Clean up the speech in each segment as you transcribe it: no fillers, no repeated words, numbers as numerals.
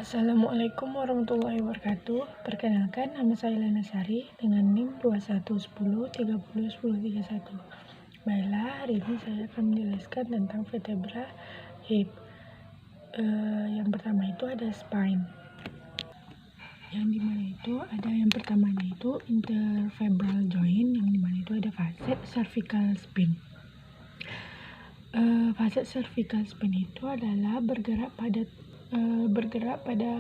Assalamualaikum warahmatullahi wabarakatuh. Perkenalkan, nama saya Lana Sari dengan NIM 2110301031. Baiklah, hari ini saya akan menjelaskan tentang vertebra hip. Yang pertama itu ada spine. Yang dimana itu ada yang pertamanya itu intervertebral joint, yang dimana itu ada facet cervical spine. Facet cervical spine itu adalah bergerak pada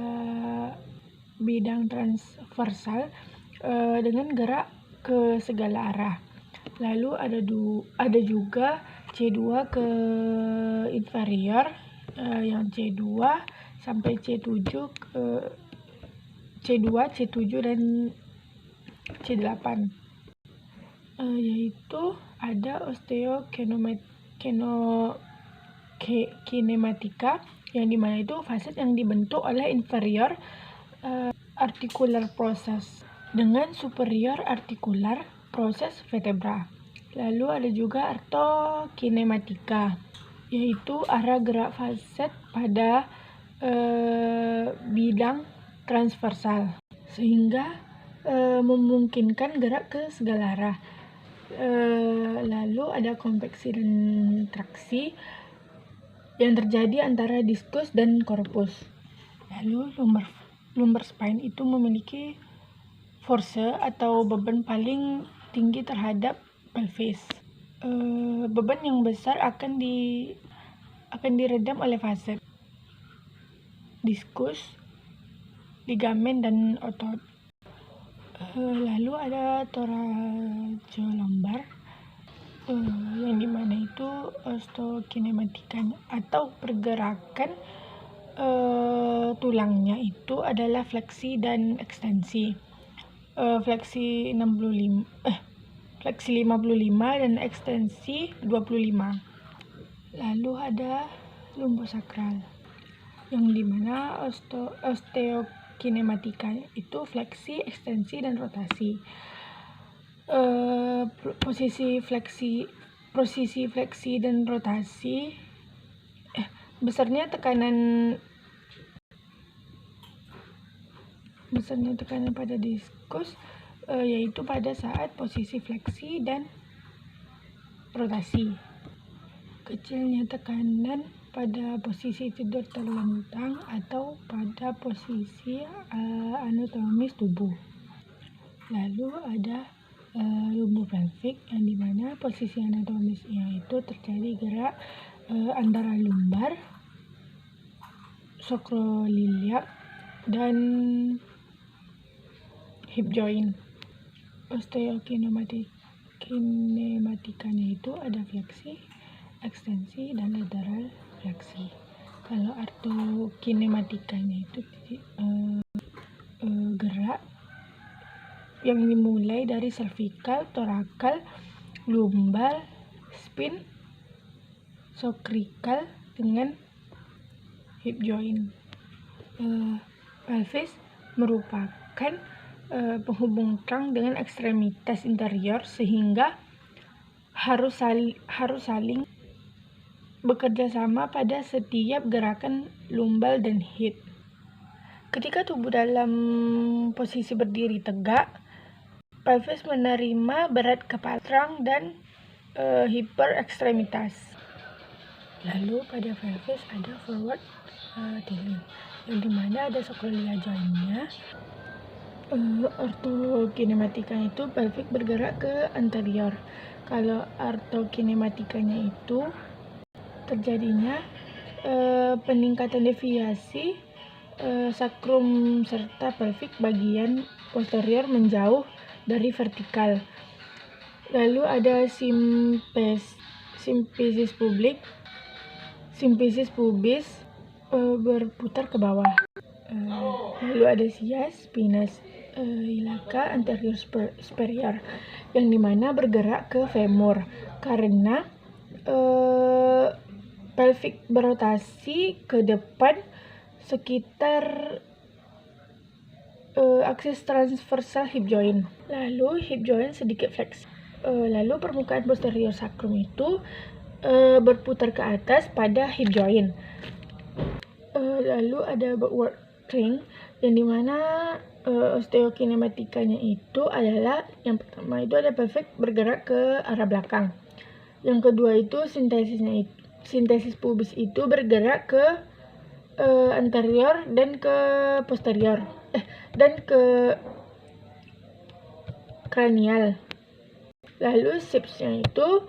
bidang transversal dengan gerak ke segala arah. Lalu ada juga C2 ke inferior, yang C2 sampai C7 ke C2, C7 dan C8, yaitu ada osteokinematika, yang dimana itu facet yang dibentuk oleh inferior articular process dengan superior articular process vertebra. Lalu ada juga artokinematika, yaitu arah gerak facet pada bidang transversal sehingga memungkinkan gerak ke segala arah. Lalu ada konveksi dan traksi yang terjadi antara diskus dan korpus. Lalu lumbar spine itu memiliki force atau beban paling tinggi terhadap pelvis. Beban yang besar akan diredam oleh facet, diskus, ligamen dan otot. Lalu ada thoracolumbar, yang dimana itu osteokinematika atau pergerakan tulangnya itu adalah fleksi dan ekstensi. Fleksi 55 dan ekstensi 25. Lalu ada lumbosakral, yang dimana osteokinematika itu fleksi, ekstensi dan rotasi. Posisi fleksi dan rotasi, besarnya tekanan pada diskus, yaitu pada saat posisi fleksi dan rotasi. Kecilnya tekanan pada posisi tidur terlentang atau pada posisi anatomis tubuh. Lalu ada lumbopelvic, yang dimana posisi anatomisnya itu terjadi gerak antara lumbar, sacroiliac dan hip joint. Osteokinematikanya itu ada fleksi, ekstensi dan lateral fleksi. Kalau artokinematikanya itu gerak yang dimulai dari cervical, thoracal, lumbar, spine, sacral dengan hip joint. Pelvis merupakan penghubung trunk dengan ekstremitas interior, sehingga harus saling bekerja sama pada setiap gerakan lumbal dan hip. Ketika tubuh dalam posisi berdiri tegak, pelvis menerima berat kepala, trunk dan hiperekstremitas. Lalu pada pelvis ada forward tilting, yang dimana ada sacroiliac jointnya. Artokinematika itu pelvic bergerak ke anterior. Kalau artokinematikanya itu terjadinya peningkatan deviasi sakrum serta pelvic bagian posterior menjauh dari vertikal. Lalu ada simfisis pubis berputar ke bawah. Lalu ada spinous iliaca anterior superior, yang dimana bergerak ke femur karena pelvic berotasi ke depan sekitar aksis transversal hip joint. Lalu hip joint sedikit fleksi. Lalu permukaan posterior sacrum itu berputar ke atas pada hip joint. Lalu ada backward string, yang dimana osteokinematikanya itu adalah yang pertama itu ada pelvic bergerak ke arah belakang. Yang kedua itu sintesis pubis itu bergerak ke anterior dan ke posterior dan ke kranial. Lalu shapes-nya itu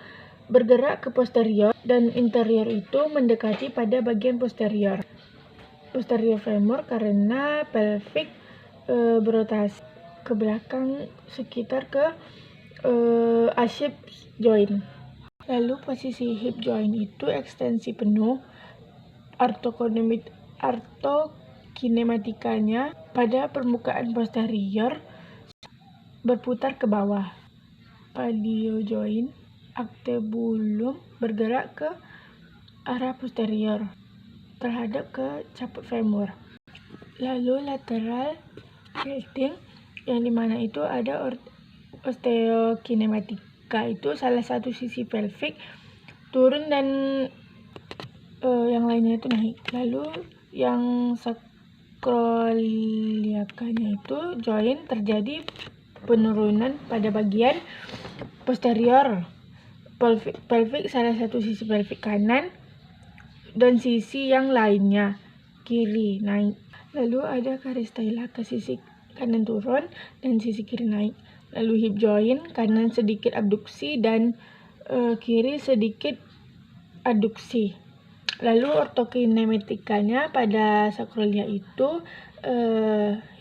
bergerak ke posterior dan interior itu mendekati pada bagian posterior femur karena pelvic berotasi ke belakang sekitar ke A-shape joint. Lalu posisi hip joint itu ekstensi penuh, artokinematikanya pada permukaan posterior berputar ke bawah. Paleo joint actebulum bergerak ke arah posterior terhadap ke caput femur. Lalu lateral tilting, yang dimana itu ada osteokinematika itu salah satu sisi pelvic turun dan yang lainnya itu naik. Lalu yang sakroliakanya itu joint terjadi penurunan pada bagian posterior pelvic salah satu sisi pelvic kanan dan sisi yang lainnya kiri naik. Lalu ada karistaila ke sisi kanan turun dan sisi kiri naik. Lalu hip joint kanan sedikit abduksi dan kiri sedikit adduksi. Lalu ortokinematikanya pada sakrolia itu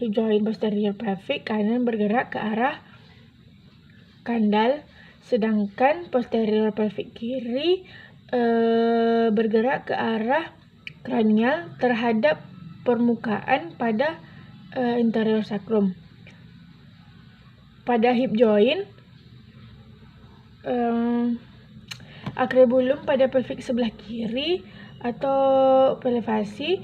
hip joint posterior pelvic kanan bergerak ke arah kandal, sedangkan posterior pelvic kiri bergerak ke arah kranial terhadap permukaan pada interior sacrum. Pada hip joint, acrebulum pada pelvic sebelah kiri atau pelevasi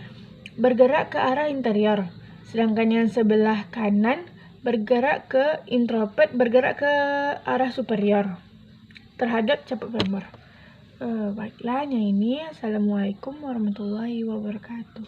bergerak ke arah interior, sedangkan yang sebelah kanan bergerak ke intropet, bergerak ke arah superior terhadap caput femur. Baiklah, yang ini. Assalamualaikum warahmatullahi wabarakatuh.